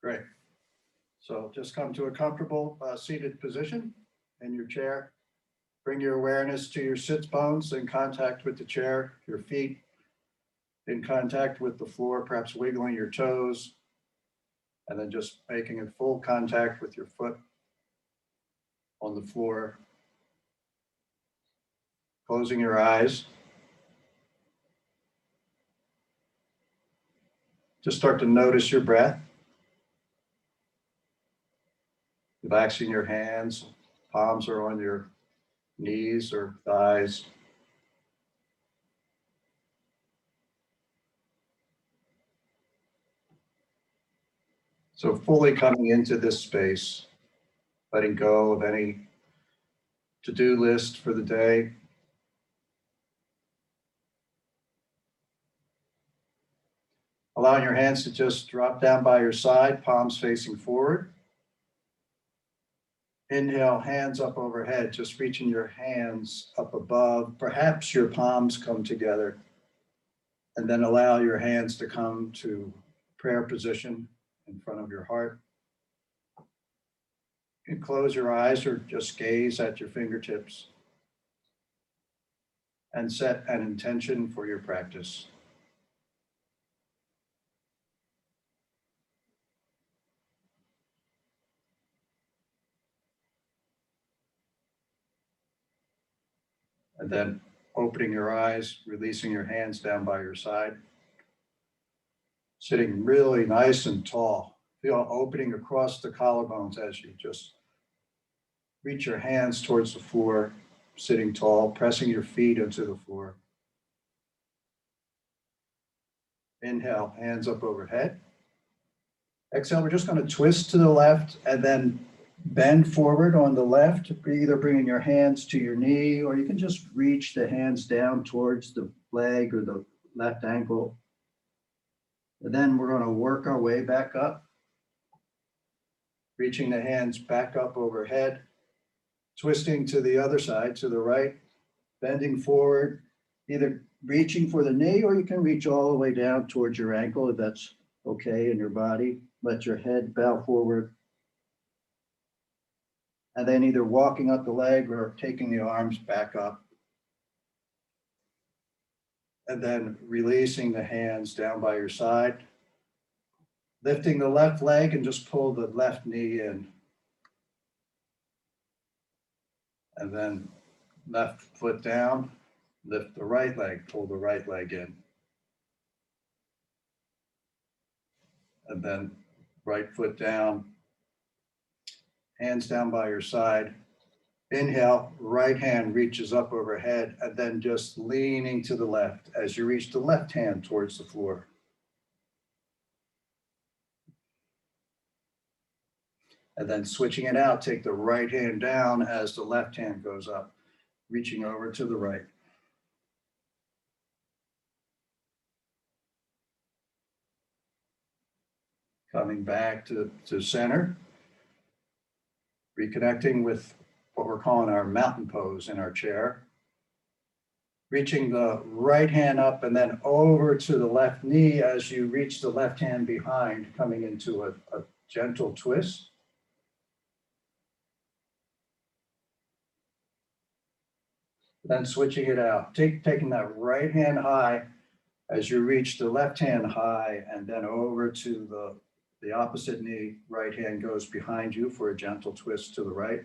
Great. So just come to a comfortable seated position in your chair. Bring your awareness to your sits bones in contact with the chair, your feet in contact with the floor, perhaps wiggling your toes, and then just making a full contact with your foot on the floor. Closing your eyes. Just start to notice your breath. Relaxing your hands, palms are on your knees or thighs. So fully coming into this space, letting go of any to-do list for the day. Allowing your hands to just drop down by your side, palms facing forward. Inhale, hands up overhead, just reaching your hands up above. Perhaps your palms come together. And then allow your hands to come to prayer position in front of your heart. You can close your eyes or just gaze at your fingertips and set an intention for your practice. And then opening your eyes, releasing your hands down by your side. Sitting really nice and tall. Feel opening across the collarbones as you just reach your hands towards the floor, sitting tall, pressing your feet into the floor. Inhale, hands up overhead. Exhale, we're just going to twist to the left and then bend forward on the left, either bringing your hands to your knee, or you can just reach the hands down towards the leg or the left ankle. And then we're going to work our way back up, reaching the hands back up overhead, twisting to the other side, to the right, bending forward, either reaching for the knee, or you can reach all the way down towards your ankle if that's okay in your body. Let your head bow forward. And then either walking up the leg or taking the arms back up. And then releasing the hands down by your side. Lifting the left leg and just pull the left knee in. And then left foot down, lift the right leg, pull the right leg in. And then right foot down, hands down by your side. Inhale, right hand reaches up overhead, and then just leaning to the left as you reach the left hand towards the floor. And then switching it out, take the right hand down as the left hand goes up, reaching over to the right. Coming back to center, reconnecting with what we're calling our mountain pose in our chair. Reaching the right hand up and then over to the left knee as you reach the left hand behind, coming into a gentle twist. Then switching it out, taking that right hand high as you reach the left hand high and then over to the opposite knee. Right hand goes behind you for a gentle twist to the right.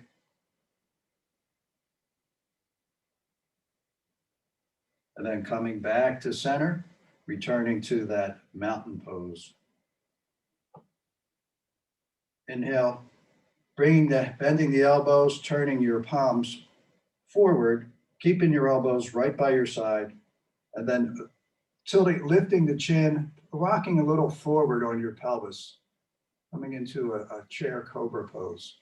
And then coming back to center, returning to that mountain pose. Inhale, bending the elbows, turning your palms forward, keeping your elbows right by your side, and then lifting the chin, rocking a little forward on your pelvis, coming into a chair cobra pose.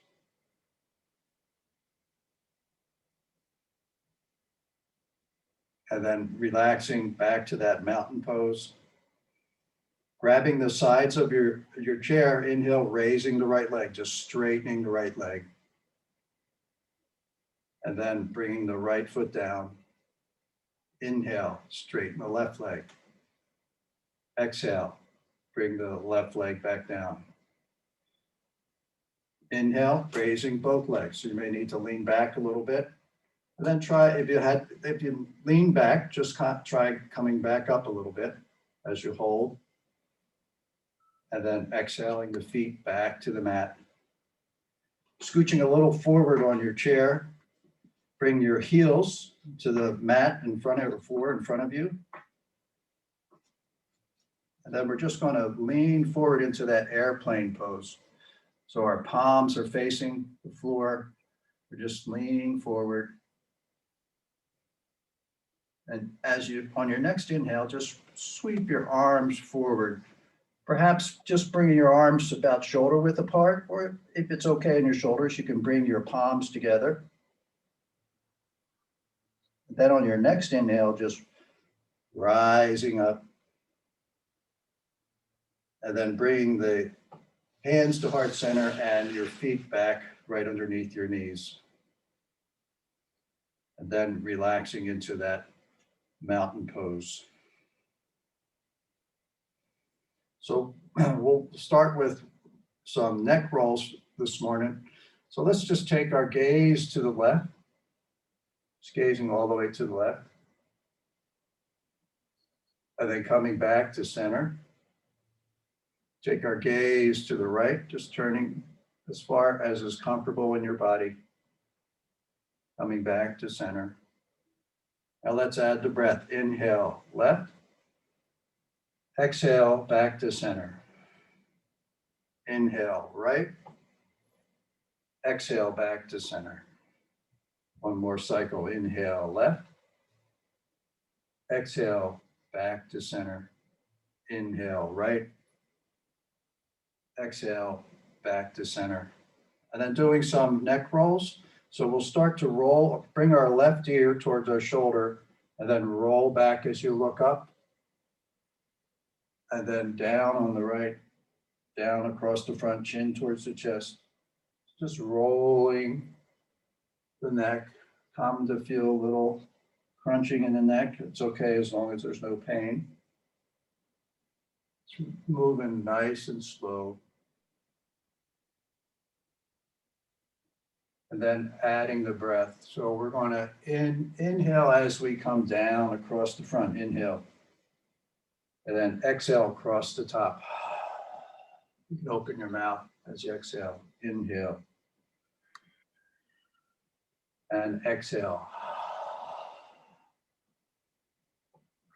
And then relaxing back to that mountain pose. Grabbing the sides of your chair, inhale, raising the right leg, just straightening the right leg. And then bringing the right foot down. Inhale, straighten the left leg. Exhale, bring the left leg back down. Inhale, raising both legs. So you may need to lean back a little bit. And then try, if you lean back, just try coming back up a little bit as you hold. And then exhaling the feet back to the mat. Scooching a little forward on your chair. Bring your heels to the mat in front of the floor in front of you. And then we're just going to lean forward into that airplane pose. So our palms are facing the floor. We're just leaning forward. And as you, on your next inhale, just sweep your arms forward. Perhaps just bringing your arms about shoulder width apart, or if it's okay in your shoulders, you can bring your palms together. Then on your next inhale, just rising up. And then bring the hands to heart center and your feet back right underneath your knees. And then relaxing into that mountain pose. So we'll start with some neck rolls this morning. So let's just take our gaze to the left, just gazing all the way to the left. And then coming back to center. Take our gaze to the right, just turning as far as is comfortable in your body. Coming back to center. Now let's add the breath. Inhale, left. Exhale, back to center. Inhale, right. Exhale, back to center. One more cycle. Inhale, left. Exhale, back to center. Inhale, right. Exhale, back to center. And then doing some neck rolls. So we'll start to roll, bring our left ear towards our shoulder, and then roll back as you look up. And then down on the right, down across the front, chin towards the chest. Just rolling the neck. Common to feel a little crunching in the neck. It's okay as long as there's no pain. It's moving nice and slow. And then adding the breath. So we're going to inhale as we come down across the front. Inhale. And then exhale across the top. You can open your mouth as you exhale. Inhale. And exhale.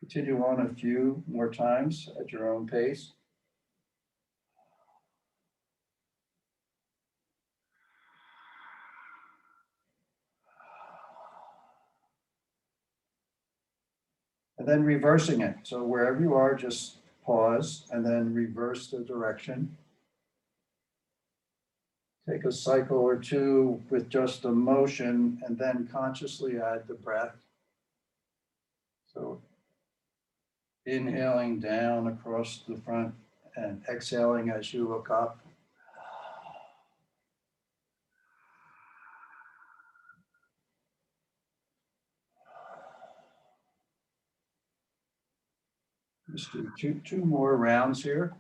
Continue on a few more times at your own pace. And then reversing it. So wherever you are, just pause and then reverse the direction. Take a cycle or two with just the motion and then consciously add the breath. So inhaling down across the front and exhaling as you look up. Just do two more rounds here.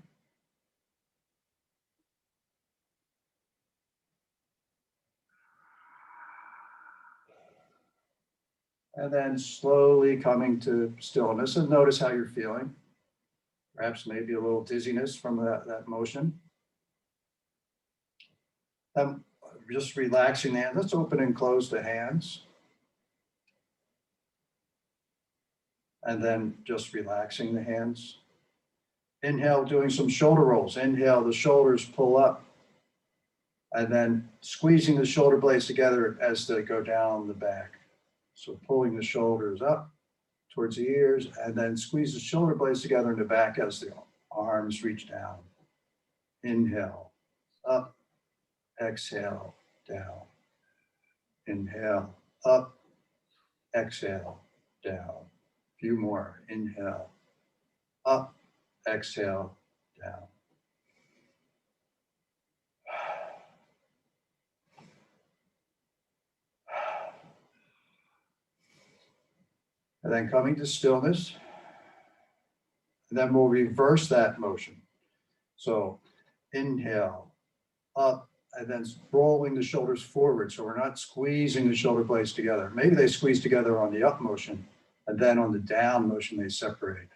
And then slowly coming to stillness and notice how you're feeling. Perhaps maybe a little dizziness from that motion. Just relaxing the hands. Let's open and close the hands. And then just relaxing the hands. Inhale, doing some shoulder rolls. Inhale, the shoulders pull up. And then squeezing the shoulder blades together as they go down the back. So pulling the shoulders up towards the ears and then squeeze the shoulder blades together in the back as the arms reach down. Inhale, up, exhale, down. Inhale, up, exhale, down. A few more. Inhale, up, exhale, down. And then coming to stillness. And then we'll reverse that motion. So inhale, up, and then rolling the shoulders forward. So we're not squeezing the shoulder blades together. Maybe they squeeze together on the up motion, and then on the down motion, they separate.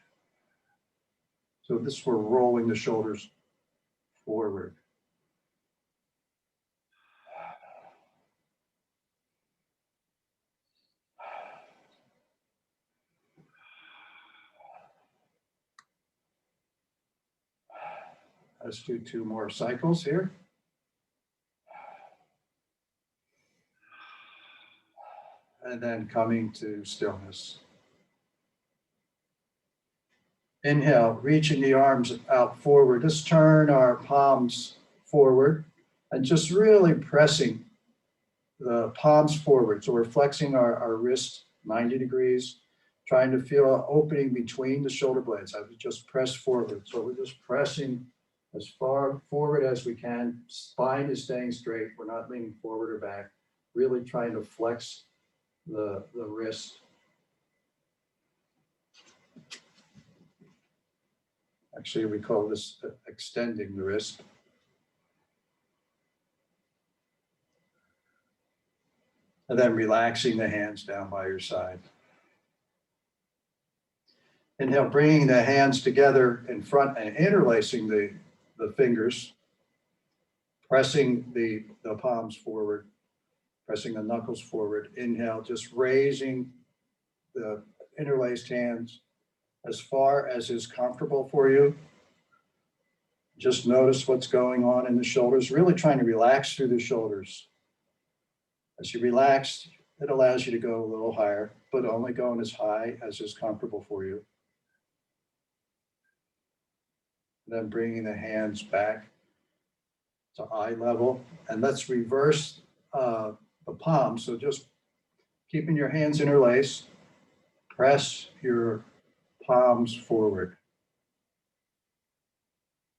So this, we're rolling the shoulders forward. Let's do 2 more cycles here. And then coming to stillness. Inhale, reaching the arms out forward. Just turn our palms forward and just really pressing the palms forward. So we're flexing our wrist 90 degrees, trying to feel an opening between the shoulder blades. I would just press forward. So we're just pressing as far forward as we can. Spine is staying straight. We're not leaning forward or back. Really trying to flex the wrist. Actually, we call this extending the wrist. And then relaxing the hands down by your side. Inhale, bringing the hands together in front and interlacing the fingers, pressing the palms forward, pressing the knuckles forward. Inhale, just raising the interlaced hands as far as is comfortable for you. Just notice what's going on in the shoulders, really trying to relax through the shoulders. As you relax, it allows you to go a little higher, but only going as high as is comfortable for you. Then bringing the hands back to eye level. And let's reverse the palms. So just keeping your hands interlaced, press your palms forward.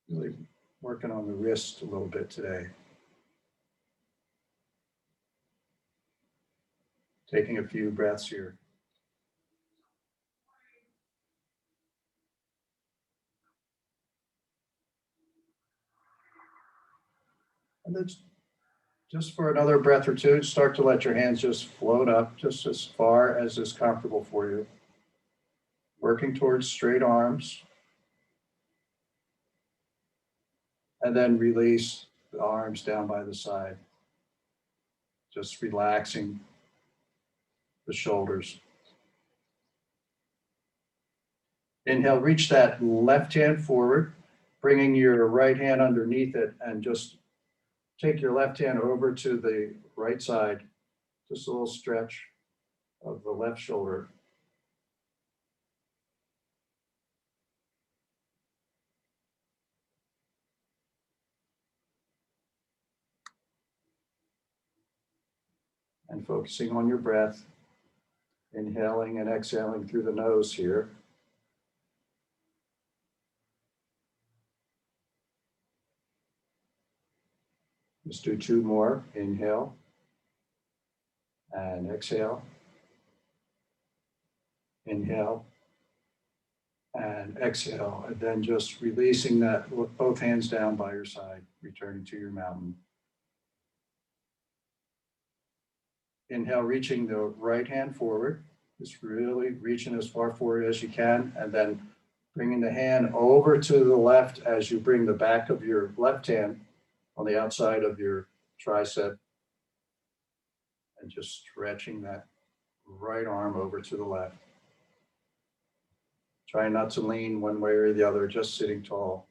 Really working on the wrist a little bit today. Taking a few breaths here. And then just for another breath or two, start to let your hands just float up just as far as is comfortable for you. Working towards straight arms. And then release the arms down by the side. Just relaxing the shoulders. Inhale, reach that left hand forward, bringing your right hand underneath it, and just take your left hand over to the right side. Just a little stretch of the left shoulder. And focusing on your breath, inhaling and exhaling through the nose here. Let's do 2 more. Inhale and exhale. Inhale and exhale. And then just releasing that with both hands down by your side, returning to your mountain. Inhale, reaching the right hand forward. Just really reaching as far forward as you can. And then bringing the hand over to the left as you bring the back of your left hand on the outside of your tricep. And just stretching that right arm over to the left. Try not to lean one way or the other, just sitting tall.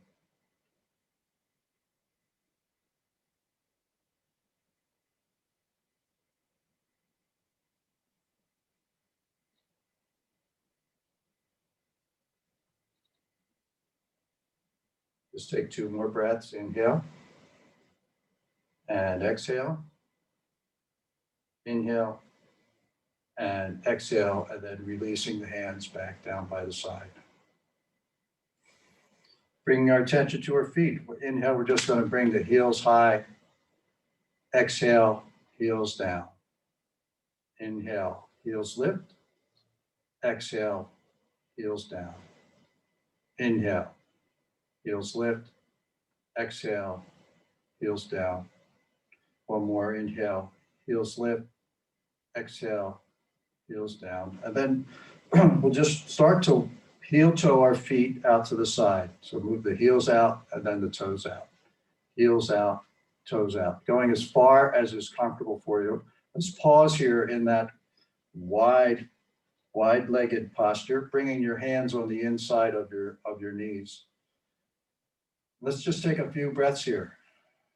Just take 2 more breaths. Inhale and exhale. Inhale and exhale, and then releasing the hands back down by the side. Bringing our attention to our feet. Inhale, we're just going to bring the heels high. Exhale, heels down. Inhale, heels lift. Exhale, heels down. Inhale, heels lift. Exhale, heels down. One more, inhale, heels lift, exhale, heels down. And then we'll just start to heel toe our feet out to the side. So move the heels out and then the toes out. Heels out, toes out, going as far as is comfortable for you. Let's pause here in that wide-legged posture, bringing your hands on the inside of your knees. Let's just take a few breaths here.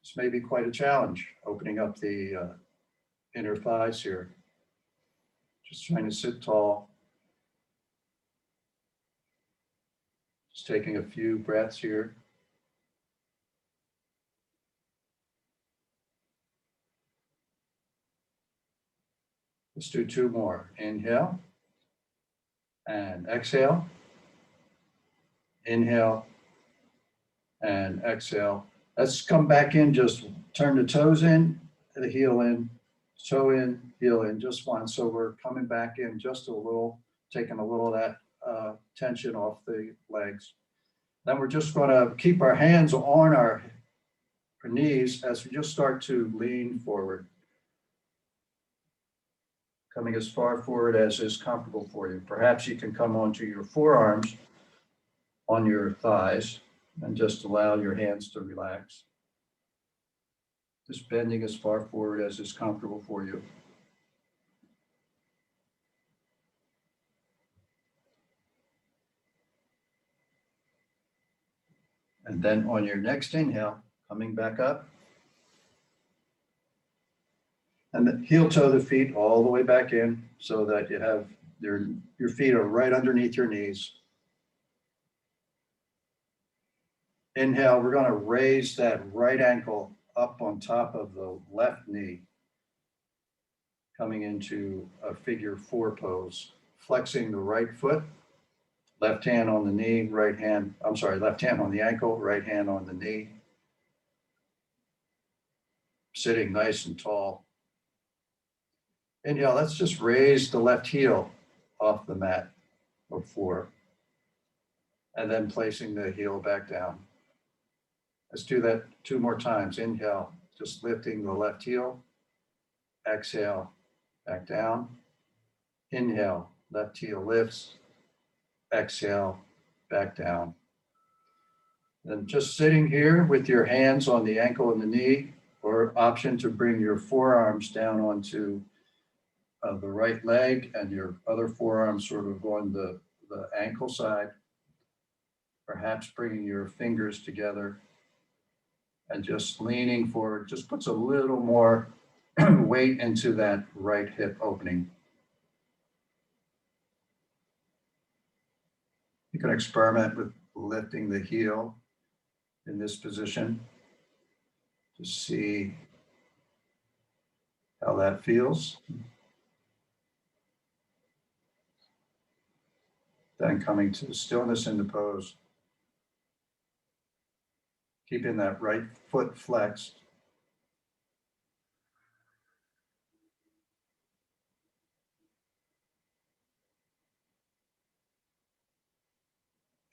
This may be quite a challenge, opening up the inner thighs here. Just trying to sit tall. Just taking a few breaths here. Let's do two more. Inhale and exhale. Inhale and exhale. Let's come back in, just turn the toes in, the heel in, toe in, heel in, just one. So we're coming back in just a little, taking a little of that tension off the legs. Then we're just gonna keep our hands on our knees as we just start to lean forward. Coming as far forward as is comfortable for you. Perhaps you can come onto your forearms on your thighs and just allow your hands to relax. Just bending as far forward as is comfortable for you. And then on your next inhale, coming back up. And then heel toe the feet all the way back in so that you have your feet are right underneath your knees. Inhale, we're going to raise that right ankle up on top of the left knee, coming into a figure four pose, flexing the right foot, left hand on the knee, left hand on the ankle, right hand on the knee. Sitting nice and tall. Inhale, let's just raise the left heel off the mat or floor, and then placing the heel back down. Let's do that two more times. Inhale, just lifting the left heel. Exhale, back down. Inhale, left heel lifts. Exhale, back down. And just sitting here with your hands on the ankle and the knee, or option to bring your forearms down onto the right leg and your other forearm sort of on the ankle side. Perhaps bringing your fingers together and just leaning forward, just puts a little more weight into that right hip opening. You can experiment with lifting the heel in this position to see how that feels. Then coming to stillness in the pose. Keeping that right foot flexed.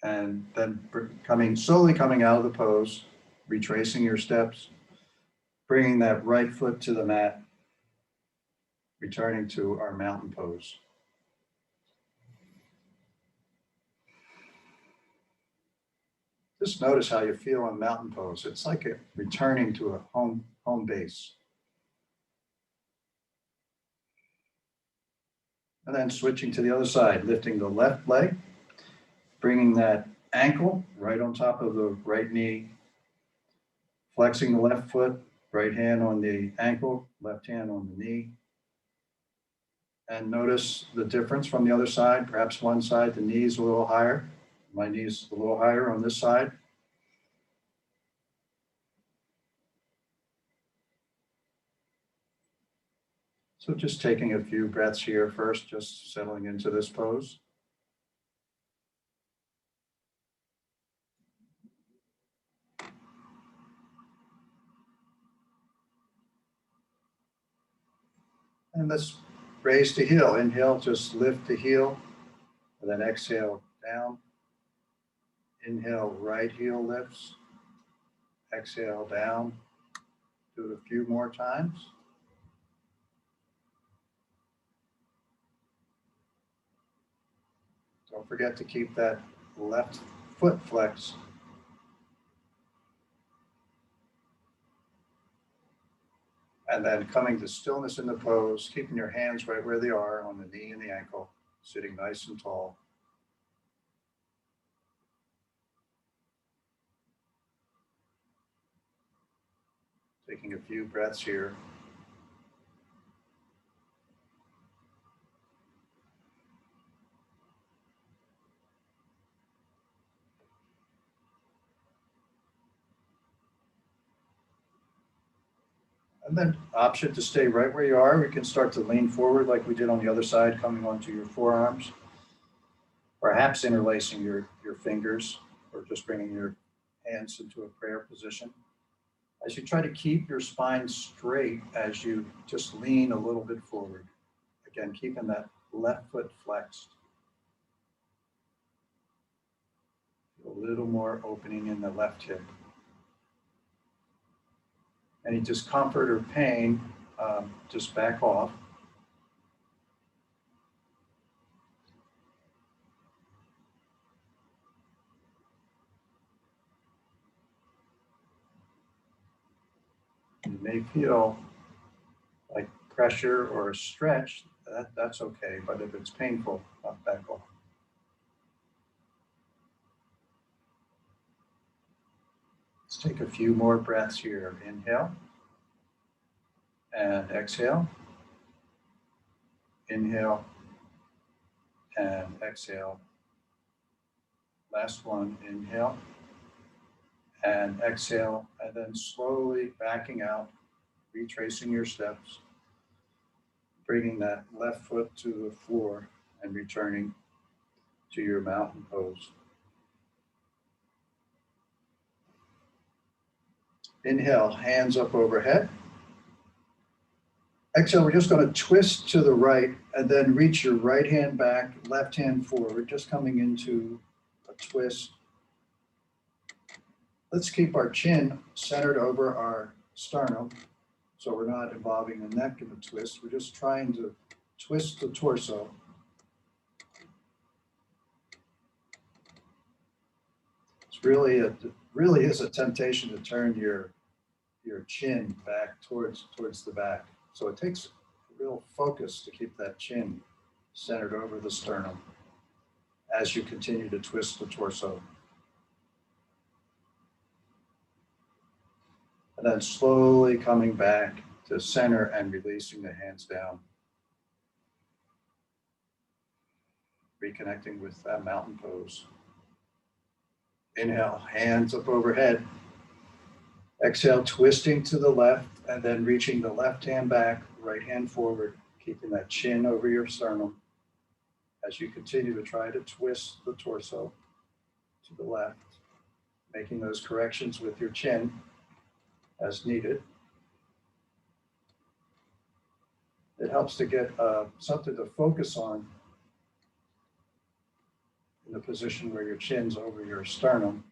And then slowly coming out of the pose, retracing your steps, bringing that right foot to the mat, returning to our mountain pose. Just notice how you feel in mountain pose. It's like returning to a home base. And then switching to the other side, lifting the left leg, bringing that ankle right on top of the right knee, flexing the left foot, right hand on the ankle, left hand on the knee. And notice the difference from the other side. Perhaps one side, the knee's a little higher. My knee's a little higher on this side. So just taking a few breaths here first, just settling into this pose. And let's raise the heel. Inhale, just lift the heel, and then exhale down. Inhale, right heel lifts. Exhale down. Do it a few more times. Don't forget to keep that left foot flexed. And then coming to stillness in the pose, keeping your hands right where they are on the knee and the ankle, sitting nice and tall. Taking a few breaths here. And then option to stay right where you are. We can start to lean forward like we did on the other side, coming onto your forearms. Perhaps interlacing your fingers or just bringing your hands into a prayer position. As you try to keep your spine straight as you just lean a little bit forward. Again, keeping that left foot flexed. A little more opening in the left hip. Any discomfort or pain, just back off. You may feel like pressure or a stretch, that's okay, but if it's painful, back off. Let's take a few more breaths here. Inhale and exhale. Inhale and exhale. Last one, inhale and exhale, and then slowly backing out, retracing your steps, bringing that left foot to the floor and returning to your mountain pose. Inhale, hands up overhead. Exhale, we're just going to twist to the right and then reach your right hand back, left hand forward, just coming into a twist. Let's keep our chin centered over our sternum so we're not involving the neck in the twist. We're just trying to twist the torso. It's really is a temptation to turn your chin back towards the back. So it takes real focus to keep that chin centered over the sternum as you continue to twist the torso. And then slowly coming back to center and releasing the hands down. Reconnecting with that mountain pose. Inhale, hands up overhead. Exhale, twisting to the left and then reaching the left hand back, right hand forward, keeping that chin over your sternum as you continue to try to twist the torso to the left, making those corrections with your chin as needed. It helps to get something to focus on in the position where your chin's over your sternum.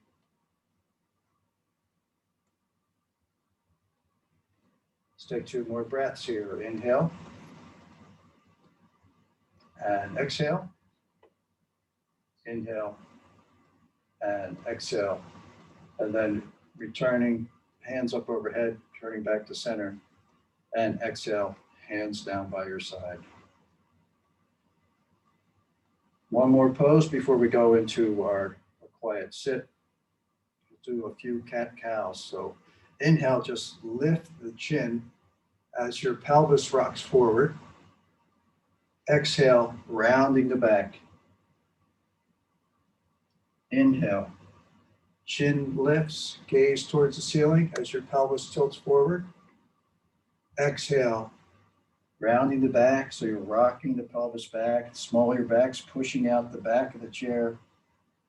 Let's take 2 more breaths here. Inhale and exhale. Inhale and exhale. And then returning, hands up overhead, turning back to center, and exhale, hands down by your side. One more pose before we go into our quiet sit. We'll do a few cat-cows. So inhale, just lift the chin as your pelvis rocks forward. Exhale, rounding the back. Inhale, chin lifts, gaze towards the ceiling as your pelvis tilts forward. Exhale, rounding the back, so you're rocking the pelvis back. The smaller your back's pushing out the back of the chair.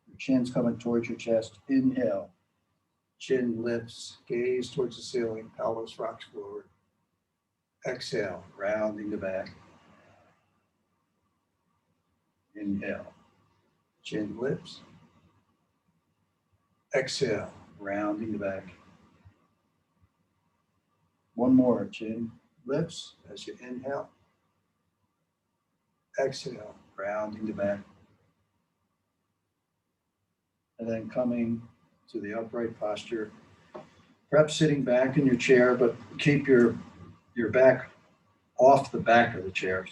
Your chin's coming towards your chest. Inhale, chin lifts, gaze towards the ceiling, pelvis rocks forward. Exhale, rounding the back. Inhale, chin lifts. Exhale, rounding the back. One more, chin lifts as you inhale. Exhale, rounding the back. And then coming to the upright posture, perhaps sitting back in your chair, but keep your back off the back of the chair.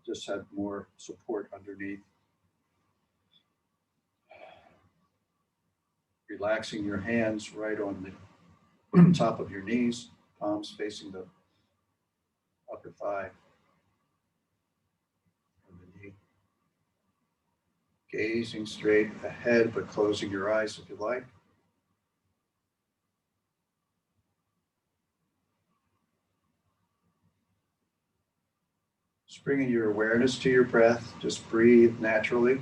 Just have more support underneath. Relaxing your hands right on the top of your knees, palms facing the upper thigh and the knee. Gazing straight ahead, but closing your eyes if you like. Just bringing your awareness to your breath. Just breathe naturally.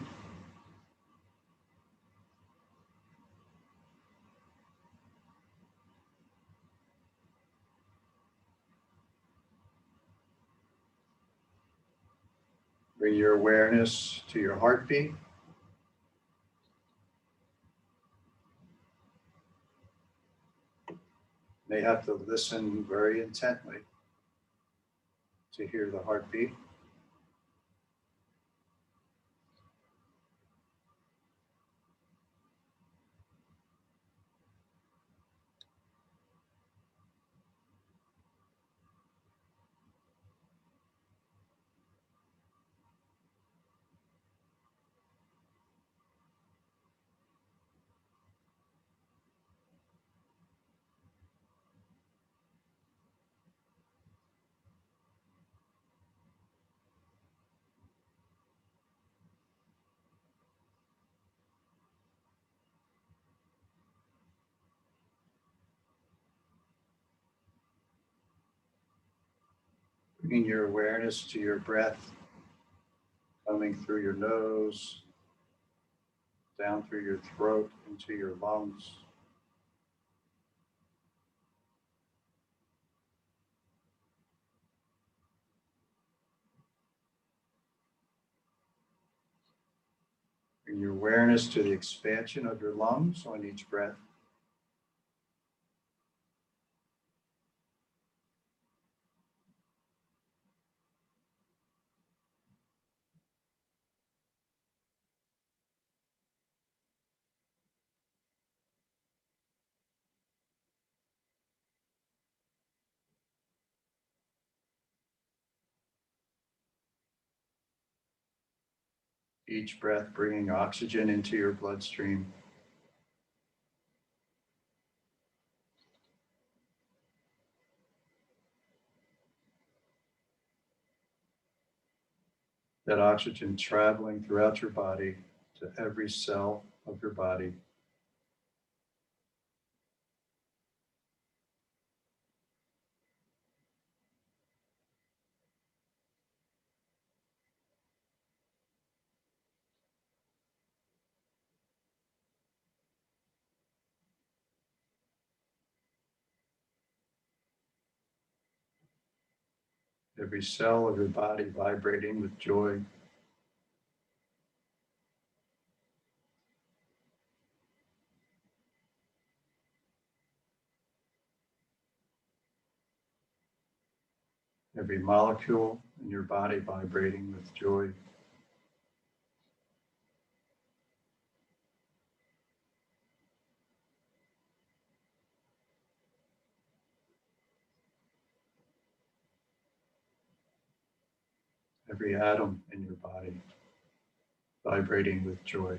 Bring your awareness to your heartbeat. May have to listen very intently to hear the heartbeat. Bringing your awareness to your breath, coming through your nose, down through your throat, into your lungs. Bring your awareness to the expansion of your lungs on each breath. Each breath bringing oxygen into your bloodstream. That oxygen traveling throughout your body to every cell of your body. Every cell of your body vibrating with joy. Every molecule in your body vibrating with joy. Every atom in your body vibrating with joy.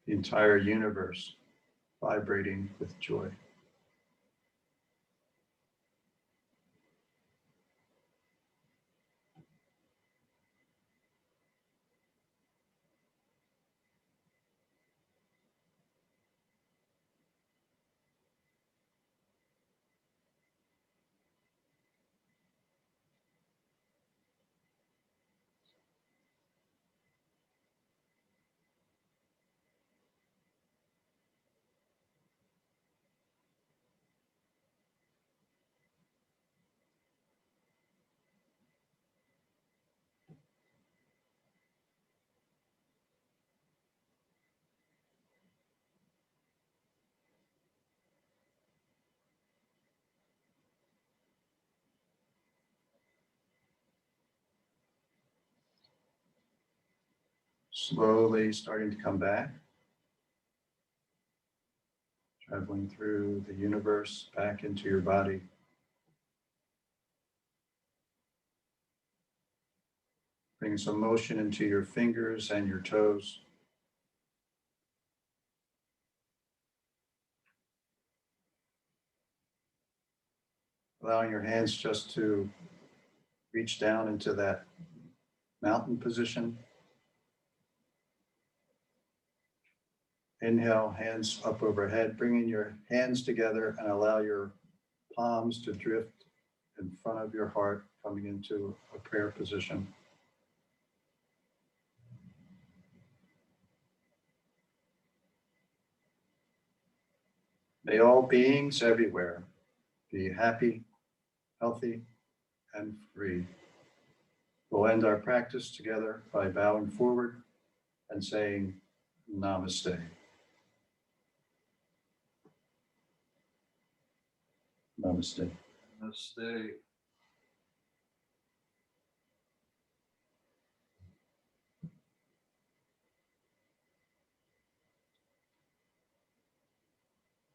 The entire universe vibrating with joy. Slowly starting to come back. Traveling through the universe back into your body. Bring some motion into your fingers and your toes. Allowing your hands just to reach down into that mountain position. Inhale, hands up overhead, bringing your hands together and allow your palms to drift in front of your heart, coming into a prayer position. May all beings everywhere be happy, healthy, and free. We'll end our practice together by bowing forward and saying Namaste. Namaste. Namaste.